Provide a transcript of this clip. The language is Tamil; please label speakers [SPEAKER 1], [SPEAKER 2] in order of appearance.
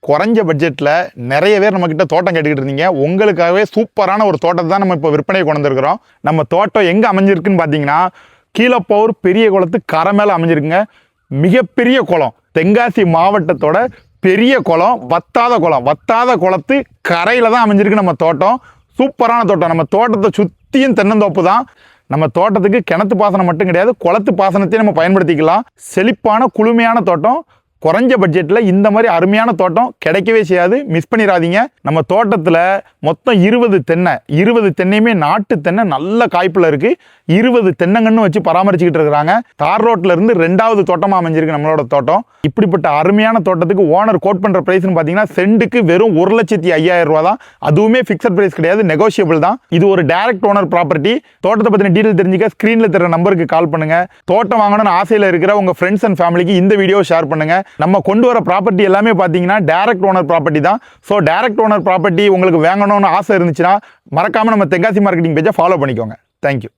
[SPEAKER 1] குறைஞ்ச பட்ஜெட்டில் நிறைய பேர் நம்மக்கிட்ட தோட்டம் கேட்டுக்கிட்டு இருந்தீங்க. உங்களுக்காகவே சூப்பரான ஒரு தோட்டத்தை தான் நம்ம இப்போ விற்பனையை கொண்டு வந்திருக்கிறோம். நம்ம தோட்டம் எங்கே அமைஞ்சிருக்குன்னு பார்த்தீங்கன்னா, கீழப்போர் பெரிய குளத்து கரை மேலே அமைஞ்சிருக்குங்க. மிகப்பெரிய குளம், தென்காசி மாவட்டத்தோட பெரிய குளம், வத்தாத குளத்து கரையில் தான் அமைஞ்சிருக்கு நம்ம தோட்டம். சூப்பரான தோட்டம். நம்ம தோட்டத்தை சுற்றியும் தென்னந்தோப்பு தான். நம்ம தோட்டத்துக்கு கிணத்து பாசனம் மட்டும் கிடையாது, குளத்து பாசனத்தையும் நம்ம பயன்படுத்திக்கலாம். செழிப்பான குளுமையான தோட்டம். குறைஞ்ச பட்ஜெட்டில் இந்த மாதிரி அருமையான தோட்டம் கிடைக்கவே செய்யாது. மிஸ் பண்ணிடாதீங்க. நம்ம தோட்டத்தில் மொத்தம் 20 தென்னை, 20 தென்னையுமே நாட்டு தென்னை நல்ல காய்ப்பில் இருக்குது. 20 தென்னங்கன்னு வச்சு பராமரிச்சுக்கிட்டு இருக்கிறாங்க. தார் ரோட்டில் இருந்து 2வது தோட்டமாக அமைஞ்சிருக்கு நம்மளோட தோட்டம். இப்படிப்பட்ட அருமையான தோட்டத்துக்கு ஓனர் கோட் பண்ணுற ப்ரைஸ்னு பார்த்தீங்கன்னா சென்ட்டுக்கு வெறும் 1,50,000 ரூபா தான். அதுவுமே ஃபிக்ஸட் ப்ரைஸ் கிடையாது, நெகோஷியபிள் தான். இது ஒரு டைரக்ட் ஓனர் ப்ராப்பர்ட்டி. தோட்டத்தை பற்றின டீட்டெயில் தெரிஞ்சுக்க ஸ்க்ரீனில் தர நம்பருக்கு கால் பண்ணுங்கள். தோட்டம் வாங்கணும்னு ஆசையில் இருக்கிற உங்கள் ஃப்ரெண்ட்ஸ் அண்ட் ஃபேமிலிக்கு இந்த வீடியோ ஷேர் பண்ணுங்கள். நம்ம கொண்டு வர ப்ராப்பர்ட்டி எல்லாமே பார்த்தீங்கன்னா டைரக்ட் ஓனர் ப்ராப்பர்ட்டி தான். ஸோ டைரக்ட் ஓனர் ப்ராப்பர்ட்டி உங்களுக்கு வாங்கணும்னு ஆசை இருந்துச்சுன்னா மறக்காமல் நம்ம தென்காசி மார்க்கெட்டிங் பேஜை ஃபாலோ பண்ணிக்கோங்க. தேங்க்யூ.